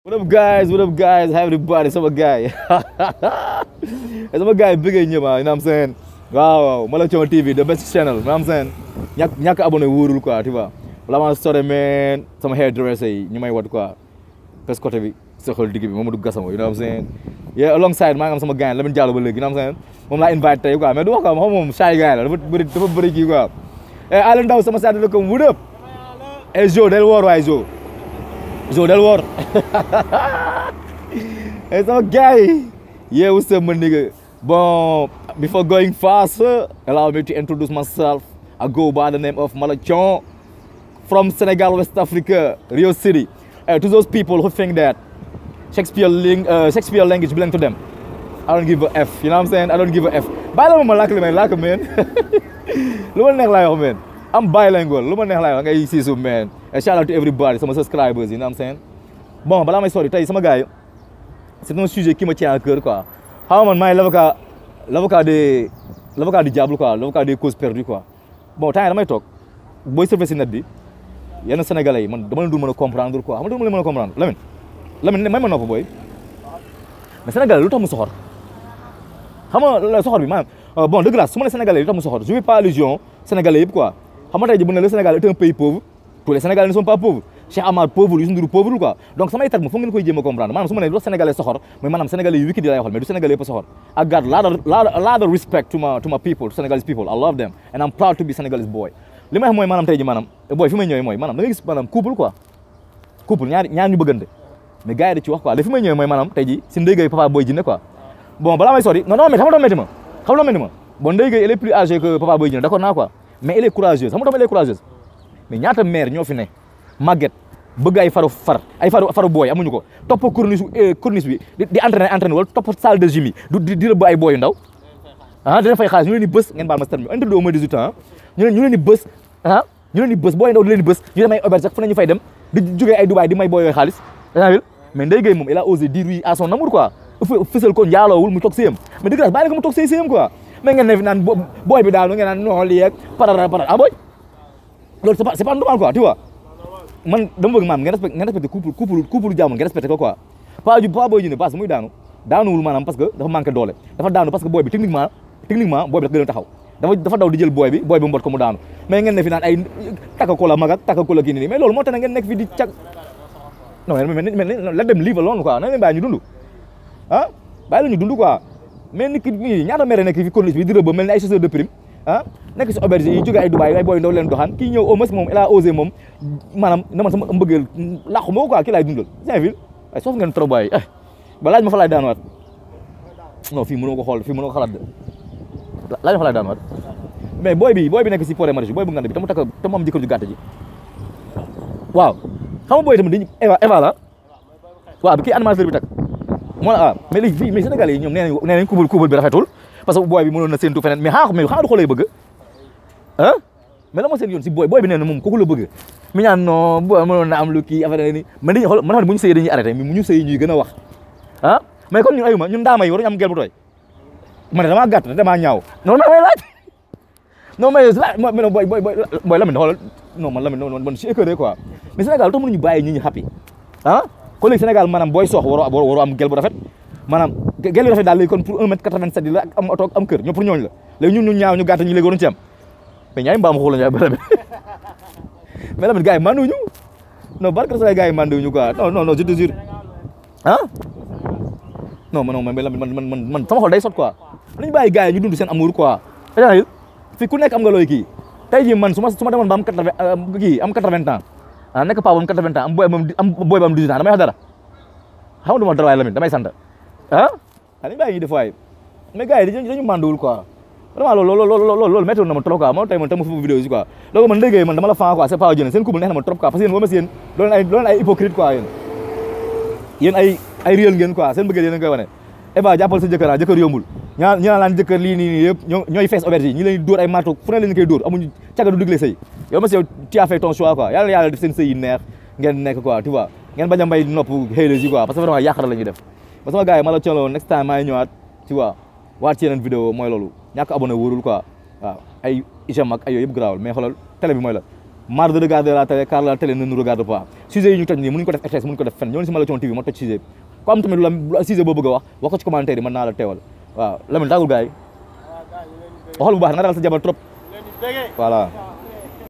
What up guys? What up guys? Hi everybody, sama guy. Sama guy bëggee ñëpp, you know what I'm saying? Waaw, Malathion TV, the best channel, you know what I'm saying? ñàkk abonné wóorul quoi, tu vois. Wala ma sore man, sama hairdresser yi ñu may wat quoi. Pes côté bi, soxal digg bi Mamadou Gassama, you know what I'm saying? Yeah, alongside maa ngi am sama gars Lamine Diallo ba léegi, you know what I'm saying? Moom laa invite tey quoi, mais du wax quoi, moom shy guy la, dafa bëri kii quoi. Eh Alioune Ndao sama side ko what up? Eh Jo, del woor waay Jo. Jo del woor. Hey, some guy. Yeah, what's up, my nigga? Bon, before going faster, allow me to introduce myself. I go by the name of Malathion from Senegal, West Africa, Rio City. To those people who think that Shakespeare language belongs to them, I don't give a F. You know what I'm saying? I don't give a F. Bilingual, man. Man. I'm bilingual. Man. And shout out to everybody, some subscribers, you know what I'm saying? Bon, balaa may sori tey sama gars yi c'est un sujet qui me tient à cœur quoi. Xam nga man maay l'avocat du diable quoi, l'avocat des causes perdues quoi. Bon temps yi damay toog booy surfer si net bi yenn sénégalais yi man dama leen dul mën a comprendre quoi, xam nga dama leen mën a comprendre Lamine may ma nopp booy. Mais sénégalais lu tax mu soxor xam nga soxor bi maanaam bon de grâce su ma nee sénégalais lu tax mu soxor je fais pas allusion sénégalais yëpp quoi. Xam nga tey ji bu ne le Sénégal est un pays pauvre, tous les Sénégalais ne sont pas pauvres. Cheikh Amar pauvre, Youssou Ndour pauvre quoi. Donc samay terme foog ngeen koy jéem a comprendre maanaam su ma nee lu sénégalais soxor mais maanaam sénégalais yu wiki di lay waxal mais du sénégalais yëpp a soxor. I got a lot of respect to my people, Senegalese people. I love them and I'm proud to be Senegalese boy. Li may wax mooy maanaam tey ji maanaam boy fi may ñëwee mooy maanaam da ngay gis maanaam couple quoi. Couple ñaar ñu bëggante mais gars yi da ci wax quoi li fi may ñëwee mooy maanaam tey ji si Ndeye Gueye Papa Boy Djiné quoi. Bon balaa may sori non mais xam nga doo métti ma bon Ndeye Gueye elle est plus âgée que Papa Boy Djiné d'accord naa quoi mais elle est courageuse xam nga elle est courageuse mais ñaata mère ñoo fi ne màgget bëgg ay faru booy amuñu ko topp corniche bi di entraîner wala topp salle de gym yi di rëbb ay booy yu ndaw dina fay xaalis ñu leen di bës ngeen baal ma terme interdit au moins 18 ans ñu leen di bës booy ndaw di leen di bës ñu dem ay auberge sax fu ne ñu fay dem di jógee ay Dubaï di may booy yooyu xaalis mais Ndeye Gueye moom il a osé dire oui à son amour quoi fësal ko njaaloowul mu toog sëyam mais de grâce bàyyi ko mu toog sëyam quoi mais ngeen ne fi naan booy bi daal ngeen naan non lii ak parara booy loolu c'est pas normal quoi tu vois man dama bëgg maam ngeen respecté couple jàmm ngeen respecté ko quoi Papa Boy Djiné base muy daanuwul maanaam parce que dafa manqué doole dafa daanu parce que booy bi techniquement booy bi dafa gën a taxaw dafa daw di jël booy bi mu mbot ko mu daanu mais ngeen ne fi naan ay takka ko la mag ak takka ko la kii nii mais loolu moo tax ngeen nekk fi di cag non mais la dem livre loolu quoi na leen bàyyi ñu dund bàyyi la ñu dund quoi mais nit ki ñaata mere nekk fi corniche bi di rëbb mel ni ay chasseur de prime nekk si auberge yi jóge ay Dubaï ay booy ndaw leen doxaan kii ñëw au moins moom il a osé moom maanaam na man sama mbëggeel làqu moo quoi kii laay dundal Saint-Ville ay soof ngeen trop bàyyi ba laaj ma fa laay daanuwaat non fii mënoo ko xool fii mënoo ko xalaat de laaj ma fa laay daanuwaat mais booy bi nekk si Pod et Marichou booy bu ngand bi te mu am jëkkër ju gàtt ji waaw xam nga booy tamit dañu Eva la waaw bi kii animateur bi tak moo la mais léegi fii mais Sénégalais yi ñoom nee nañ couple bi rafetul parce que booy bi mënoon na séntu feneen mais xanaa du ko lay bëgg mais la moo seen yoon si booy bi nee na moom kooku la bëgg mi ñaan non booy mënoon na am lu kii affaire ni man dañuy xool man xam ne bu ñu sëyee dañuy arrêté mais mu ñu sëyee ñuy gën a wax mais comme ñun ayuma ñun daama yi waruñu am gel bu tooy man damaa gàtt damaa ñaaw non may laaj non mais booy Lamine xoolal non man Lamine man je suis écœuré quoi mais Sénégal tax mënuñu bàyyi ñi ñu happy kon léegi Sénégal maanaam booy sox waroo am gel bu rafet maanaam gel yu rafet daal léegi kon pour 1m87 yi la ak am oto am kër ñoo pour ñooñu la léegi ñun ñu ñaaw ñu gàtt ñu léegi waruñu ci am mais ñaay mbaam xuula ñaay bërëb mais Lamine gars yi manduñu non barke sa gars yi manduñu quoi non je te jure non mais Lamine man sama xol day sot quoi nañu bàyyi gars yi ñu dund seen amour quoi fii ku nekk am nga looy kii tey jii man su ma demoon ba am 80 ans nekk paa ba am 80 ans am booy ba am 18 ans damay wax dara xam nga du ma dara waaye Lamine damay sant dañu bàyyi ñuy def waaye mais gars yi dañu manduwul quoi vraiment loolu métti na ma trop quoi moo tey man tam ma fi vidéo yi quoi donc man Ndeye Gueye man dama la fan quoi c'est pas jëne seen couple neex na ma trop quoi parce que yéen boo ma si yéen loolu ay hypocrite quoi yéen ay réel ngeen quoi seen bëggee yéen a ngi koy wane Eva jàppal sa jëkkër yombul ñu naan laan jëkkër lii nii yëpp ñooy fees auberge yi ñi leen dóor ay marteau fu ne leen koy dóor amuñu caga du digle sëy yow ma si yow tu as fait ton choix quoi yàlla def seen sëy yi neex ngeen nekk quoi tu vois ngeen bañ a mbay nopp xëy yi quoi parce que vraiment yàqara la ñuy def ba sama gars yi ma la coono next time maa ngi ñëwaat tu vois waat ci yeneen vidéo mooy loolu ñàkk abonné wóorul quoi waaw ay IGM ak ay yooyu yëpp garaawul mais xoolal télé bi mooy la marre de regarder la télé car la télé ne nous regarde pas sujet yi ñu toj nii mënuñu ko def RTS mënuñu ko def fenn ñoo ni si Malathion TV ma toj sujet ku am tamit lu sujet boo bëgg a wax ko ci commentaire yi mën naa la teewal waaw Lamine tàggul gars yi waxal bu baax nga ragal sa jabar trop voilà